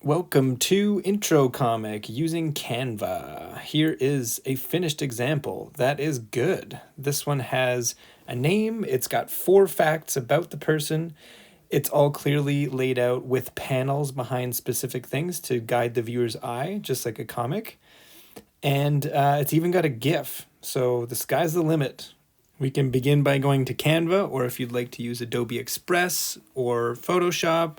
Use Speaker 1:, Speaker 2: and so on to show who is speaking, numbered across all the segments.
Speaker 1: Welcome to Intro Comic using Canva. Here is a finished example that is good. This one has a name, it's got 4 facts about the person, it's all clearly laid out with panels behind specific things to guide the viewer's eye, just like a comic. And it's even got a GIF, so the sky's the limit. We can begin by going to Canva, or if you'd like to use Adobe Express or Photoshop,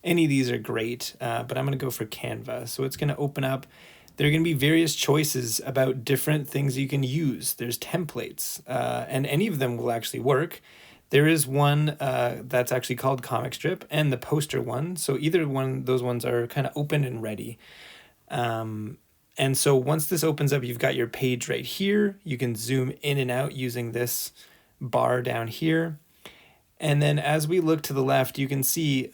Speaker 1: any of these are great, but I'm going to go for Canva. So it's going to open up. There are going to be various choices about different things you can use. There's templates, and any of them will actually work. There is one that's actually called Comic Strip and the poster one. So either one, those ones are kind of open and ready. And so once this opens up, you've got your page right here. You can zoom in and out using this bar down here. And then as we look to the left, you can see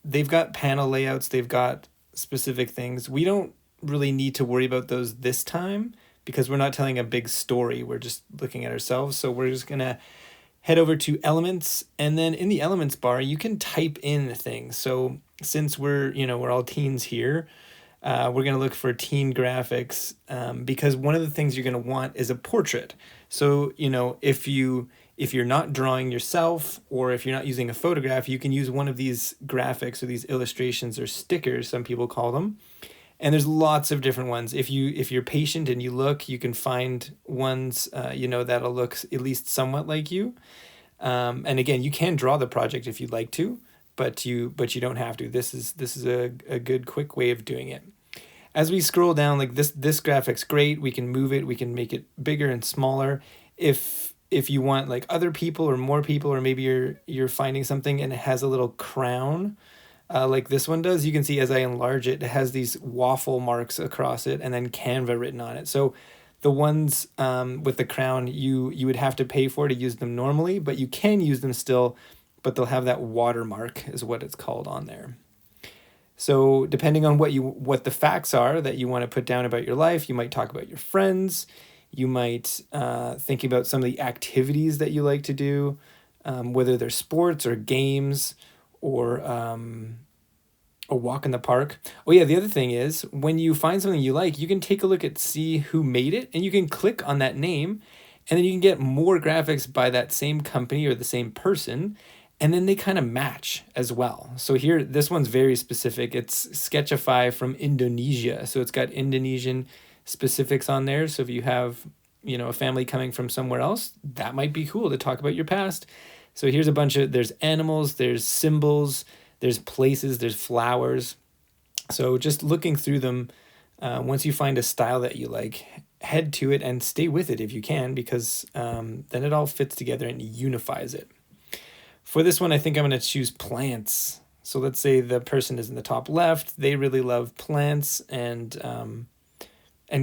Speaker 1: they've got panel layouts, they've got specific things. We don't really need to worry about those this time because we're not telling a big story. We're just looking at ourselves. So we're just going to head over to elements, and then in the elements bar, you can type in things. So since we're all teens here, we're going to look for teen graphics because one of the things you're going to want is a portrait. So, if you're not drawing yourself or if you're not using a photograph, you can use one of these graphics or these illustrations or stickers, some people call them. And there's lots of different ones. If you're patient and you look, you can find ones that'll look at least somewhat like you. And again, you can draw the project if you'd like to, but you don't have to. This is a good quick way of doing it. As we scroll down, like this graphic's great. We can move it, we can make it bigger and smaller. If you want like other people or more people, or maybe you're finding something and it has a little crown, like this one does, you can see as I enlarge it, it has these waffle marks across it and then Canva written on it. So the ones with the crown, you would have to pay for to use them normally, but you can use them still, but they'll have that watermark is what it's called on there. So depending on what the facts are that you want to put down about your life, you might talk about your friends. You might think about some of the activities that you like to do, whether they're sports or games or a walk in the park. Oh yeah, the other thing is when you find something you like, you can take a look at see who made it, and you can click on that name, and then you can get more graphics by that same company or the same person, and then they kind of match as well. So here, this one's very specific. It's Sketchify from Indonesia, so it's got Indonesian specifics on there. So if you have a family coming from somewhere else, that might be cool to talk about your past. So here's a bunch of, there's animals, there's symbols, there's places, there's flowers. So just looking through them, once you find a style that you like, head to it and stay with it if you can, because then it all fits together and unifies it. For this one, I think I'm going to choose plants. So let's say the person is in the top left. They really love plants and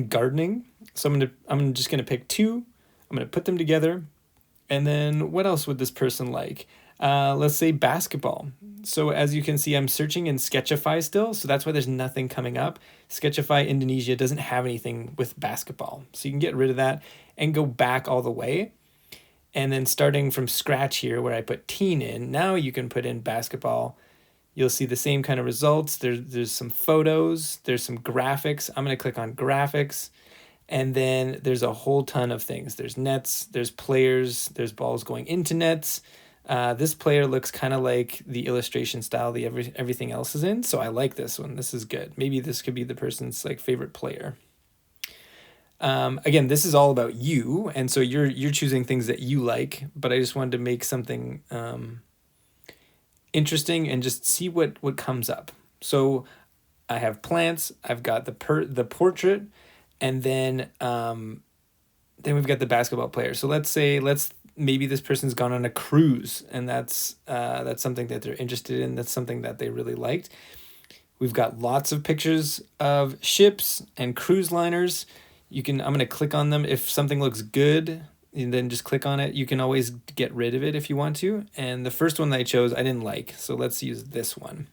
Speaker 1: gardening. So I'm just gonna pick 2. I'm gonna put them together, and then what else would this person like? Let's say basketball. So as you can see, I'm searching in Sketchify still, so that's why there's nothing coming up. Sketchify Indonesia doesn't have anything with basketball, so you can get rid of that and go back all the way. And then starting from scratch here, where I put teen in, now you can put in basketball. You'll see the same kind of results. There's some photos, there's some graphics. I'm going to click on graphics, and then there's a whole ton of things. There's nets, there's players, there's balls going into nets. This player looks kind of like the illustration style the everything else is in, so I like this one. This is good. Maybe this could be the person's like favorite player. Again, this is all about you, and so you're choosing things that you like, but I just wanted to make something interesting and just see what comes up. So I have plants, I've got the portrait, and then we've got the basketball player. So maybe this person's gone on a cruise, and that's something that they're interested in. That's something that they really liked. We've got lots of pictures of ships and cruise liners. I'm going to click on them. If something looks good, and then just click on it. You can always get rid of it if you want to. And the first one that I chose, I didn't like. So let's use this one.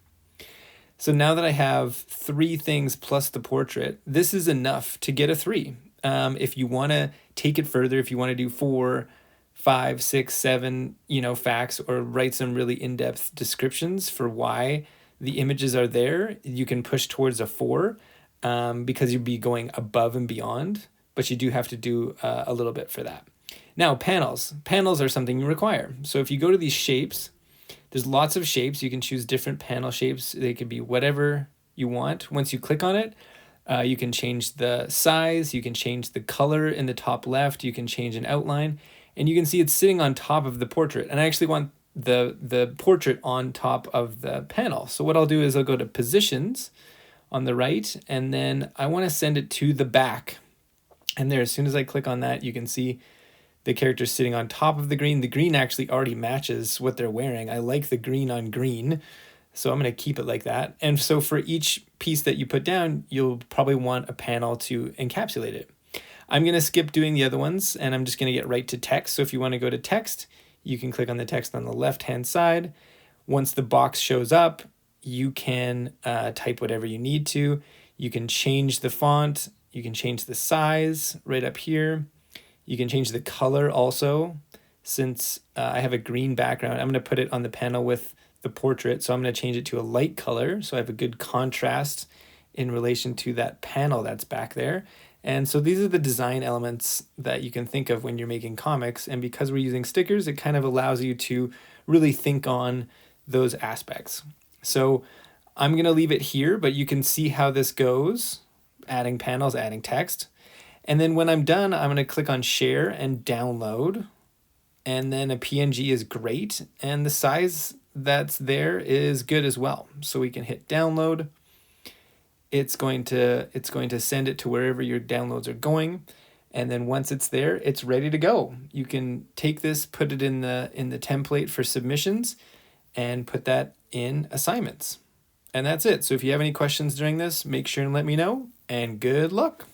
Speaker 1: So now that I have 3 things plus the portrait, this is enough to get a 3. If you want to take it further, if you want to do 4, 5, 6, 7, facts, or write some really in-depth descriptions for why the images are there, you can push towards a 4 because you'd be going above and beyond, but you do have to do a little bit for that. Now, panels. Panels are something you require. So if you go to these shapes, there's lots of shapes. You can choose different panel shapes. They could be whatever you want. Once you click on it, you can change the size, you can change the color in the top left, you can change an outline, and you can see it's sitting on top of the portrait. And I actually want the portrait on top of the panel. So what I'll do is I'll go to positions on the right, and then I want to send it to the back. And there, as soon as I click on that, you can see the character sitting on top of the green. The green actually already matches what they're wearing. I like the green on green, so I'm going to keep it like that. And so for each piece that you put down, you'll probably want a panel to encapsulate it. I'm going to skip doing the other ones, and I'm just going to get right to text. So if you want to go to text, you can click on the text on the left-hand side. Once the box shows up, you can type whatever you need to. You can change the font. You can change the size right up here. You can change the color also. Since I have a green background, I'm going to put it on the panel with the portrait. So I'm going to change it to a light color so I have a good contrast in relation to that panel that's back there. And so these are the design elements that you can think of when you're making comics. And because we're using stickers, it kind of allows you to really think on those aspects. So I'm going to leave it here, but you can see how this goes, adding panels, adding text. And then when I'm done, I'm going to click on share and download. And then a PNG is great. And the size that's there is good as well. So we can hit download. It's going to send it to wherever your downloads are going. And then once it's there, it's ready to go. You can take this, put it in the template for submissions, and put that in assignments. And that's it. So if you have any questions during this, make sure and let me know, and good luck.